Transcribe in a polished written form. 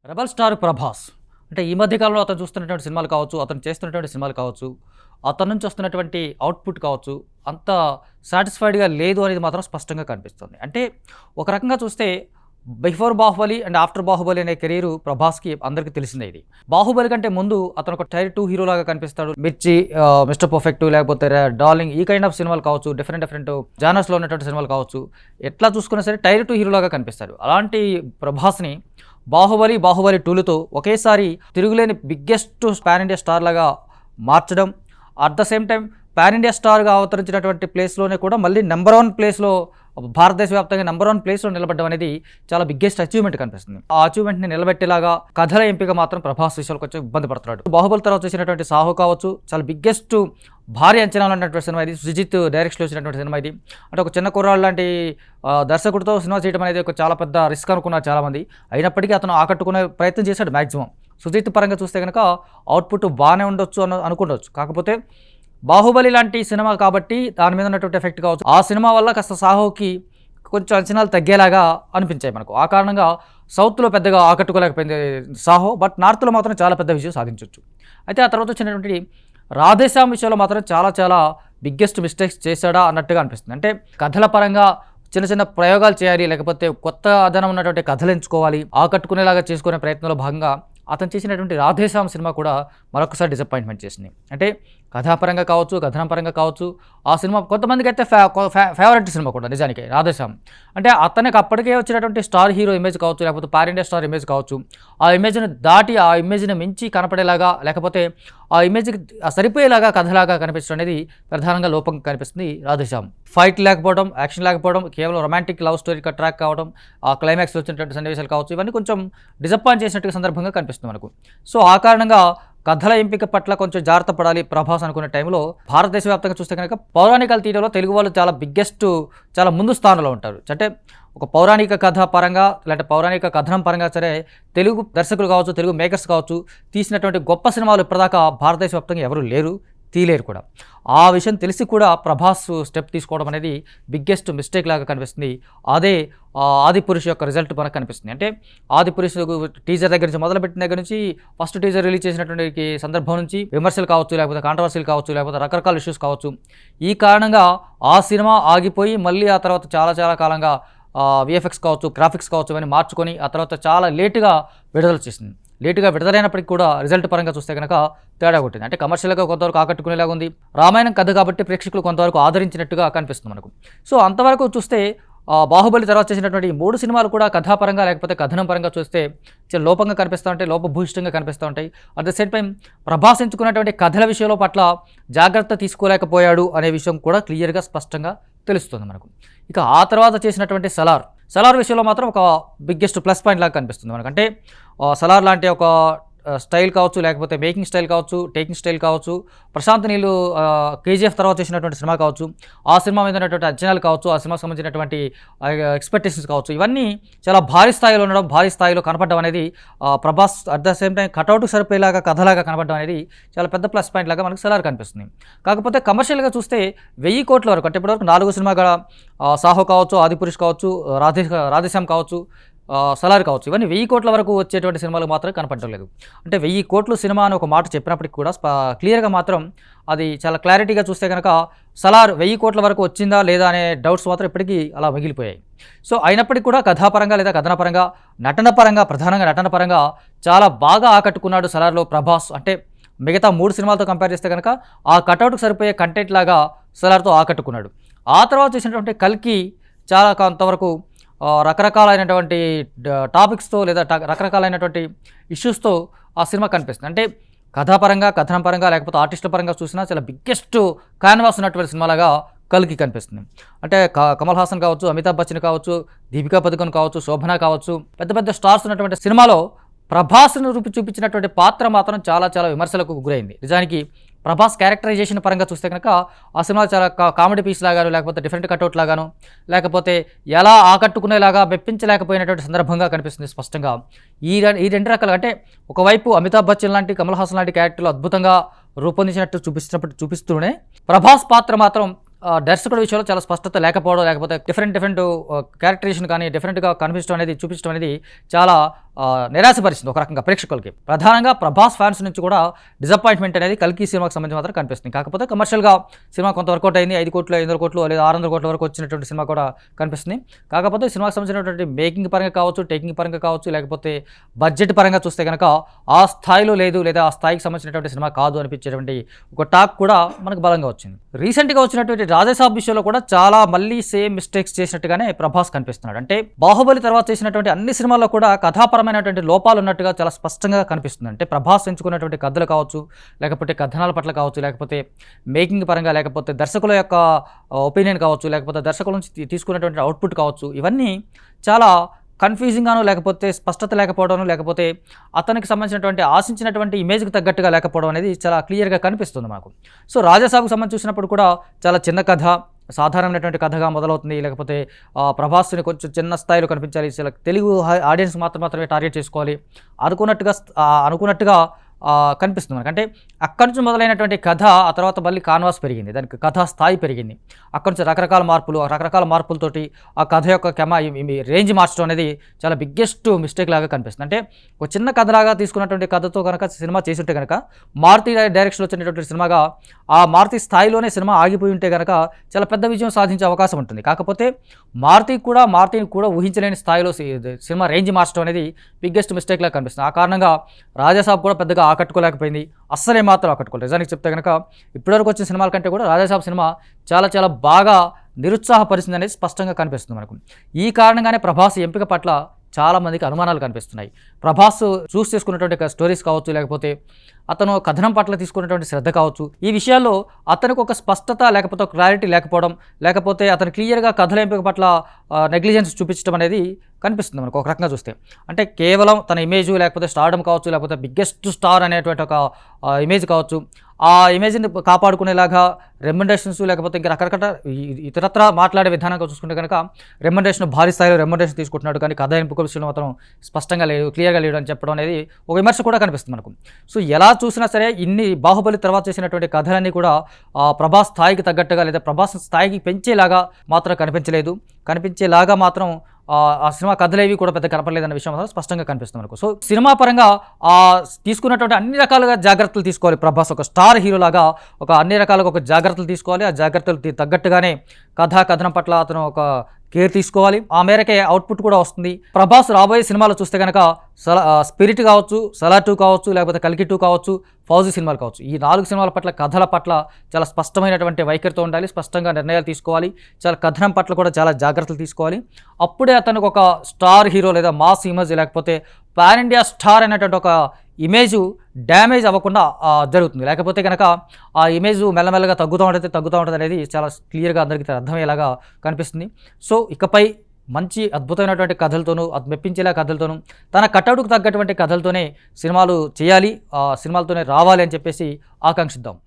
Rebel star Prabhas అంటే ఈ మధ్య కాలంలో అతను చూస్తున్నటువంటి సినిమాలు కావచ్చు, అతను చేస్తున్నటువంటి సినిమాలు కావచ్చు, అతని నుంచి వస్తున్నటువంటి అవుట్పుట్ కావచ్చు, అంత సాటిస్ఫైడ్గా లేదు అనేది మాత్రం స్పష్టంగా కనిపిస్తుంది. అంటే ఒక రకంగా చూస్తే before Baahubali and after Baahubali అనే కెరీర్ ప్రభాస్కి అందరికీ తెలిసిందే. ఇది బాహుబలి కంటే ముందు అతను ఒక టైర్ 2 హీరో లాగా కనిపిస్తాడు. మిర్చి, మిస్టర్ పర్ఫెక్ట్, లేకపోతే డార్లింగ్, ఈ కైండ్ ఆఫ్ సినిమాలు కావచ్చు, డిఫరెంట్ జానర్స్లో ఉన్నటువంటి సినిమాలు కావచ్చు, ఎట్లా చూసుకున్నా సరే టైర్ 2 హీరో లాగా కనిపిస్తాడు. అలాంటి ప్రభాస్ని బాహుబలి 2లతో ఒకేసారి తిరుగులేని బిగ్గెస్ట్ పాన్ ఇండియా స్టార్ లాగా మార్చడం, at the same time pan India స్టార్గా అవతరించినటువంటి ప్లేస్లోనే కూడా మళ్ళీ నెంబర్ 1 ప్లేస్లో, భారతదేశ వ్యాప్తంగా నెంబర్ 1 ప్లేస్లో నిలబడడం అనేది చాలా బిగ్గెస్ట్ అచీవ్మెంట్ కనిపిస్తుంది. ఆ అచీవ్మెంట్ని నిలబెట్టేలాగా కథల ఎంపిక మాత్రం ప్రభాస్ విషయాలు కొంచెం ఇబ్బంది పడుతున్నాడు. బాహుబలి తర్వాత చేసినటువంటి సాహో కావచ్చు, చాలా బిగ్గెస్ట్ భారీ అంచనాలు ఉన్నటువంటి సినిమా ఇది. సుజిత్ డైరెక్షన్లో వచ్చినటువంటి సినిమా ఇది. అంటే ఒక చిన్న కుర్రాడు లాంటి దర్శకుడితో సినిమా చేయడం అనేది ఒక చాలా పెద్ద రిస్క్ అనుకున్నారు చాలామంది. అయినప్పటికీ అతను ఆకట్టుకునే ప్రయత్నం చేశాడు మ్యాక్సిమం. సుజిత్ పరంగా చూస్తే కనుక అవుట్పుట్ బాగానే ఉండొచ్చు అనుకుండొచ్చు. కాకపోతే బాహుబలి లాంటి సినిమా కాబట్టి దాని మీద ఉన్నటువంటి ఎఫెక్ట్ కావచ్చు, ఆ సినిమా వల్ల కాస్త సాహోకి కొంచెం అంచనాలు తగ్గేలాగా అనిపించాయి మనకు. ఆ కారణంగా సౌత్లో పెద్దగా ఆకట్టుకోలేకపోయింది సాహో, బట్ నార్త్లో మాత్రం చాలా పెద్ద విజయం సాధించవచ్చు. అయితే ఆ తర్వాత వచ్చినటువంటి రాధేశ్యామ్ విషయంలో మాత్రం చాలా బిగ్గెస్ట్ మిస్టేక్స్ చేశాడా అన్నట్టుగా అనిపిస్తుంది. అంటే కథల పరంగా చిన్న ప్రయోగాలు చేయాలి, లేకపోతే కొత్త అదనం ఉన్నటువంటి కథలు ఎంచుకోవాలి, ఆకట్టుకునేలాగా చేసుకునే ప్రయత్నంలో భాగంగా అతను చేసినటువంటి రాధేశ్యామ్ సినిమా కూడా మరొకసారి డిసప్పాయింట్మెంట్ చేసింది. అంటే కథాపరంగా కావచ్చు, కథనం పరంగా కావచ్చు, ఆ సినిమా కొంతమందికి అయితే ఫేవరెట్ సినిమా కూడా నిజానికి రాధేశ్యామ్. అంటే అతనికి అప్పటికే వచ్చినటువంటి స్టార్ హీరో ఇమేజ్ కావచ్చు, లేకపోతే పాన్ ఇండియా స్టార్ ఇమేజ్ కావచ్చు, ఆ ఇమేజ్ని దాటి ఆ ఇమేజ్ని మించి కనపడేలాగా, లేకపోతే ఆ ఇమేజ్కి సరిపోయేలాగా కథలాగా కనిపించడం అనేది ప్రధానంగా లోపం కనిపిస్తుంది రాధేశ్యామ్. ఫైట్ లేకపోవడం, యాక్షన్ లేకపోవడం, కేవలం రొమాంటిక్ లవ్ స్టోరీ ట్రాక్ కావడం, ఆ క్లైమాక్స్లో వచ్చినటువంటి సన్నివేశాలు కావచ్చు, ఇవన్నీ కొంచెం డిసప్పాయింట్ చేసినట్టుగా సందర్భంగా కనిపిస్తుంది మనకు. సో ఆ కారణంగా కథల ఎంపిక పట్ల కొంచెం జాగ్రత్త పడాలి ప్రభాస్ అనుకునే టైంలో భారతదేశ వ్యాప్తంగా చూస్తే కనుక పౌరాణికల తీయడంలో తెలుగు వాళ్ళు చాలా ముందు స్థానంలో ఉంటారు. అంటే ఒక పౌరాణిక కథ పరంగా, లేదంటే పౌరాణిక కథనం పరంగా సరే తెలుగు దర్శకులు కావచ్చు, తెలుగు మేకర్స్ కావచ్చు, తీసినటువంటి గొప్ప సినిమాలు ఇప్పటిదాకా భారతదేశ వ్యాప్తంగా ఎవరు తీయలేరు కూడా. ఆ విషయం తెలిసి కూడా ప్రభాస్ స్టెప్ తీసుకోవడం అనేది బిగ్గెస్ట్ మిస్టేక్ లాగా కనిపిస్తుంది. అదే ఆదిపురుష్ యొక్క రిజల్ట్ మనకు కనిపిస్తుంది. అంటే ఆదిపురుష్ టీజర్ దగ్గర నుంచి మొదలుపెట్టిన దగ్గర నుంచి, ఫస్ట్ టీజర్ రిలీజ్ చేసినటువంటి సందర్భం నుంచి విమర్శలు కావచ్చు, లేకపోతే కాంట్రవర్సీలు కావచ్చు, లేకపోతే రకరకాల ఇష్యూస్ కావచ్చు, ఈ కారణంగా ఆ సినిమా ఆగిపోయి మళ్ళీ ఆ తర్వాత చాలా కాలంగా విఎఫ్ఎక్స్ కావచ్చు, గ్రాఫిక్స్ కావచ్చు, ఇవన్నీ మార్చుకొని ఆ తర్వాత చాలా లేటుగా విడుదల చేసింది. లేటుగా విడుదలైనప్పటికీ కూడా రిజల్ట్ పరంగా చూస్తే కనుక తేడా కొట్టింది. అంటే కమర్షియల్గా కొంతవరకు ఆకట్టుకునేలాగా ఉంది. రామాయణం కథ కాబట్టి ప్రేక్షకులు కొంతవరకు ఆదరించినట్టుగా కనిపిస్తుంది మనకు. సో అంతవరకు చూస్తే బాహుబలి తర్వాత చేసినటువంటి 3 సినిమాలు కూడా కథాపరంగా లేకపోతే కథనం పరంగా చూస్తే చాలా లోపంగా కనిపిస్తూ ఉంటాయి, లోపభూయిష్టంగా కనిపిస్తూ ఉంటాయి. At the same time Prabhas ఎంచుకున్నటువంటి కథల విషయంలో పట్ల జాగ్రత్త తీసుకోలేకపోయాడు అనే విషయం కూడా క్లియర్గా స్పష్టంగా తెలుస్తుంది మనకు. ఇక ఆ తర్వాత చేసినటువంటి సలార్ విషయంలో మాత్రం ఒక బిగ్గెస్ట్ ప్లస్ పాయింట్ లాగా కనిపిస్తుంది మనకు. అంటే సలార్ లాంటి ఒక స్టైల్ కావచ్చు, లేకపోతే మేకింగ్ స్టైల్ కావచ్చు, టేకింగ్ స్టైల్ కావచ్చు, ప్రశాంత్ నీళ్ళు కేజీఎఫ్ తర్వాత చేసినటువంటి సినిమా కావచ్చు, ఆ సినిమా మీద ఉన్నటువంటి అంచనాలు కావచ్చు, ఆ సినిమాకి సంబంధించినటువంటి ఎక్స్పెక్టేషన్స్ కావచ్చు, ఇవన్నీ చాలా భారీ స్థాయిలో ఉండడం, భారీ స్థాయిలో కనపడడం అనేది Prabhas at the same time cutout సరిపోయేలాగా కథలాగా కనపడడం అనేది చాలా పెద్ద ప్లస్ పాయింట్ లాగా మనకు సలార్ కనిపిస్తుంది. కాకపోతే కమర్షియల్గా చూస్తే 1000 కోట్ల వరకు, అంటే ఇప్పటివరకు 4 సినిమాగా సాహో కావచ్చు, ఆదిపురుష్ కావచ్చు, రాధేశ్యామ్ కావచ్చు, సలార్ కావచ్చు, ఇవన్నీ 1000 కోట్ల వరకు వచ్చేటువంటి సినిమాలు మాత్రం కనపడడం లేదు. అంటే 1000 కోట్లు సినిమా అని ఒక మాట చెప్పినప్పటికీ కూడా క్లియర్గా మాత్రం అది చాలా క్లారిటీగా చూస్తే కనుక సలార్ 1000 కోట్ల వరకు వచ్చిందా లేదా అనే డౌట్స్ మాత్రం ఇప్పటికీ అలా మిగిలిపోయాయి. సో అయినప్పటికీ కూడా కథాపరంగా లేదా కథనపరంగా, ప్రధానంగా నటన పరంగా చాలా బాగా ఆకట్టుకున్నాడు సలార్లో ప్రభాస్. అంటే మిగతా 3 సినిమాలతో కంపేర్ చేస్తే కనుక ఆ కటౌట్కి సరిపోయే కంటెంట్ లాగా సలార్తో ఆకట్టుకున్నాడు. ఆ తర్వాత చేసినటువంటి కల్కి చాలా కొంతవరకు రకరకాలైనటువంటి టాపిక్స్తో లేదా రకరకాలైనటువంటి ఇష్యూస్తో ఆ సినిమా కనిపిస్తుంది. అంటే కథాపరంగా, కథనం పరంగా, లేకపోతే ఆర్టిస్టుల పరంగా చూసినా చాలా బిగ్గెస్ట్ క్యాన్వాస్ ఉన్నటువంటి సినిమాలాగా కల్కి కనిపిస్తుంది. అంటే కమల్ హాసన్ కావచ్చు, అమితాబ్ బచ్చన్ కావచ్చు, దీపికా పదుకొన్ కావచ్చు, శోభన కావచ్చు, పెద్ద స్టార్స్ ఉన్నటువంటి సినిమాలో ప్రభాస్ను చూపించినటువంటి పాత్ర మాత్రం చాలా విమర్శలకు గురైంది. నిజానికి ప్రభాస్ క్యారెక్టరైజేషన్ పరంగా చూస్తే కనుక ఆ సినిమా చాలా కామెడీ పీస్ లాగాను, లేకపోతే డిఫరెంట్ కట్అవుట్ లాగాను, లేకపోతే ఎలా ఆకట్టుకునేలాగా మెప్పించలేకపోయినటువంటి సందర్భంగా కనిపిస్తుంది స్పష్టంగా. ఈ 2 రకాలు, అంటే ఒకవైపు అమితాబ్ బచ్చన్ లాంటి, కమల్ హాసన్ లాంటి క్యారెక్టర్లు అద్భుతంగా రూపొందించినట్టు చూపిస్తూనే ప్రభాస్ పాత్ర మాత్రం దర్శకుడి విషయంలో చాలా స్పష్టత లేకపోవడం, లేకపోతే డిఫరెంట్ క్యారెక్టరైజేషన్ కానీ డిఫరెంట్గా కనిపించడం అనేది, చూపించడం అనేది చాలా నిరాశపరిచింది ఒక రకంగా ప్రేక్షకులకి. ప్రధానంగా ప్రభాస్ ఫ్యాన్స్ నుంచి కూడా డిసప్పాయింట్మెంట్ అనేది కల్కి సినిమాకి సంబంధించి మాత్రం కనిపిస్తుంది. కాకపోతే కమర్షియల్గా సినిమా కొంత వర్కౌట్ అయింది. 5 కోట్లు 500 కోట్లు లేదా 600 కోట్ల వరకు వచ్చినటువంటి సినిమా కూడా కనిపిస్తుంది. కాకపోతే సినిమాకి సంబంధించినటువంటి మేకింగ్ పరంగా కావచ్చు, టేకింగ్ పరంగా కావచ్చు, లేకపోతే బడ్జెట్ పరంగా చూస్తే కనుక ఆ స్థాయిలో లేదు, లేదా ఆ స్థాయికి సంబంధించినటువంటి సినిమా కాదు అనిపించేటువంటి ఒక టాక్ కూడా మనకు బలంగా వచ్చింది. రీసెంట్గా వచ్చినటువంటి రాజాసాబ్ విషయంలో కూడా చాలా మళ్ళీ సేమ్ మిస్టేక్స్ చేసినట్టుగానే ప్రభాస్ కనిపిస్తున్నాడు. అంటే బాహుబలి తర్వాత చేసినటువంటి అన్ని సినిమాల్లో కూడా కథాపరమైనటువంటి లోపాలు ఉన్నట్టుగా చాలా స్పష్టంగా కనిపిస్తుంది. అంటే ప్రభాస్ ఎంచుకున్నటువంటి కథలు కావచ్చు, లేకపోతే కథనాల పట్ల కావచ్చు, లేకపోతే మేకింగ్ పరంగా, లేకపోతే దర్శకుల యొక్క ఒపీనియన్ కావచ్చు, లేకపోతే దర్శకుల నుంచి తీసుకున్నటువంటి అవుట్పుట్ కావచ్చు, ఇవన్నీ చాలా కన్ఫ్యూజింగ్గాను, లేకపోతే స్పష్టత లేకపోవడం, లేకపోతే అతనికి సంబంధించినటువంటి ఆశించినటువంటి ఇమేజ్కి తగ్గట్టుగా లేకపోవడం అనేది చాలా క్లియర్గా కనిపిస్తుంది మాకు. సో రాజాసాబ్కు సంబంధించి చూసినప్పుడు కూడా చాలా చిన్న కథ, సాధారణమైనటువంటి కథగా మొదలవుతుంది. లేకపోతే ప్రభాస్ని కొంచెం చిన్న స్థాయిలో కనిపించాలి, చాలా తెలుగు ఆడియన్స్ మాత్రమే టార్గెట్ చేసుకోవాలి అనుకున్నట్టుగా కనిపిస్తుంది మనకు. అంటే అక్కడి నుంచి మొదలైనటువంటి కథ ఆ తర్వాత మళ్ళీ కాన్వాస్ పెరిగింది, దానికి కథా స్థాయి పెరిగింది. అక్కడి నుంచి రకరకాల మార్పులతోటి ఆ కథ యొక్క రేంజ్ మార్చడం అనేది చాలా బిగ్గెస్ట్ మిస్టేక్ లాగా కనిపిస్తుంది. అంటే ఒక చిన్న కథలాగా తీసుకున్నటువంటి కథతో కనుక సినిమా చేసి ఉంటే కనుక, మారుతి డైరెక్షన్లో వచ్చినటువంటి సినిమాగా ఆ మారుతి స్థాయిలోనే సినిమా ఆగిపోయి ఉంటే కనుక చాలా పెద్ద విజయం సాధించే అవకాశం ఉంటుంది. కాకపోతే మారుతిని కూడా ఊహించలేని స్థాయిలో సినిమా రేంజ్ మార్చడం అనేది బిగ్గెస్ట్ మిస్టేక్ లాగా కనిపిస్తుంది. ఆ కారణంగా రాజాసాబ్ కూడా పెద్దగా ఆకట్టుకోలేకపోయింది, అస్సలే మాత్రం ఆకట్టుకోలేదు. నిజానికి చెప్తే కనుక ఇప్పటివరకు వచ్చిన సినిమాల కంటే కూడా రాజాసాబ్ సినిమా చాలా బాగా నిరుత్సాహపరిచింది అనేది స్పష్టంగా కనిపిస్తుంది మనకు. ఈ కారణంగానే ప్రభాస్ ఎంపిక పట్ల చాలామందికి అనుమానాలు కనిపిస్తున్నాయి. ప్రభాస్ చూస్ చేసుకున్నటువంటి స్టోరీస్ కావచ్చు, లేకపోతే అతను కథనం పట్ల తీసుకున్నటువంటి శ్రద్ధ కావచ్చు, ఈ విషయాల్లో అతనికి ఒక స్పష్టత లేకపోతే క్లారిటీ లేకపోవడం, లేకపోతే అతను క్లియర్గా కథల ఎంపిక పట్ల నెగ్లిజెన్స్ చూపించడం అనేది కనిపిస్తుంది మనకు ఒక రకంగా చూస్తే. అంటే కేవలం తన ఇమేజ్, లేకపోతే స్టార్డమ్ కావచ్చు, లేకపోతే బిగ్గెస్ట్ స్టార్ అనేటువంటి ఒక ఇమేజ్ కావచ్చు, ఆ ఇమేజ్ని కాపాడుకునేలాగా రెమ్యునరేషన్స్, లేకపోతే ఇంకా రకరకాల ఇతరత్ర మాట్లాడే విధానంగా చూసుకుంటే కనుక భారీ స్థాయిలో రెమ్యునరేషన్ తీసుకుంటున్నాడు, కానీ కథ ఎంపిక విషయంలో మాత్రం స్పష్టంగా లేదు, క్లియర్గా లేడు అని చెప్పడం అనేది ఒక విమర్శ కూడా కనిపిస్తుంది మనకు. సో ఎలా చూసినా సరే ఇన్ని బాహుబలి తర్వాత చేసినటువంటి కథలన్నీ కూడా ప్రభాస్ స్థాయికి తగ్గట్టుగా, లేదా ప్రభాస్ స్థాయికి పెంచేలాగా మాత్రం కనిపించేలాగా మాత్రం ఆ సినిమా కథలేవి కూడా పెద్ద కనపడలేదన్న విషయం మాత్రం స్పష్టంగా కనిపిస్తుంది మనకు. సో సినిమా పరంగా తీసుకున్నటువంటి అన్ని రకాలుగా జాగ్రత్తలు తీసుకోవాలి ప్రభాస్. ఒక స్టార్ హీరోలాగా అన్ని రకాలుగా ఒక జాగ్రత్తలు తీసుకోవాలి. ఆ జాగ్రత్తలు తగ్గట్టుగానే కథనం పట్ల అతను ఒక కేర్ తీసుకోవాలి. ఆ మేరకే అవుట్పుట్ కూడా వస్తుంది. ప్రభాస్ రాబోయే సినిమాలు చూస్తే కనుక స్పిరిట్ కావచ్చు, సలార్ 2 కావచ్చు, లేకపోతే కల్కి 2 కావచ్చు, ఫౌజీ సినిమాలు కావచ్చు, ఈ 4 సినిమాల పట్ల కథల పట్ల చాలా స్పష్టమైనటువంటి వైఖరితో ఉండాలి, స్పష్టంగా నిర్ణయాలు తీసుకోవాలి, చాలా కథనం పట్ల కూడా చాలా జాగ్రత్తలు తీసుకోవాలి. అప్పుడే అతనికి ఒక స్టార్ హీరో లేదా మాస్ ఇమేజ్, లేకపోతే పాన్ ఇండియా స్టార్ అనేటువంటి ఒక ఇమేజ్ డ్యామేజ్ అవ్వకుండా జరుగుతుంది. లేకపోతే కనుక ఆ ఇమేజ్ మెల్లమెల్లగా తగ్గుతూ ఉంటుంది అనేది చాలా క్లియర్గా అందరికీ అర్థమయ్యేలాగా కనిపిస్తుంది. సో ఇకపై మంచి అద్భుతమైనటువంటి కథలతోనూ, మెప్పించేలా కథలతోనూ, తన కటౌట్కు తగ్గటువంటి కథలతోనే సినిమాలు చేయాలి, సినిమాలతోనే రావాలి అని చెప్పేసి ఆకాంక్షిద్దాం.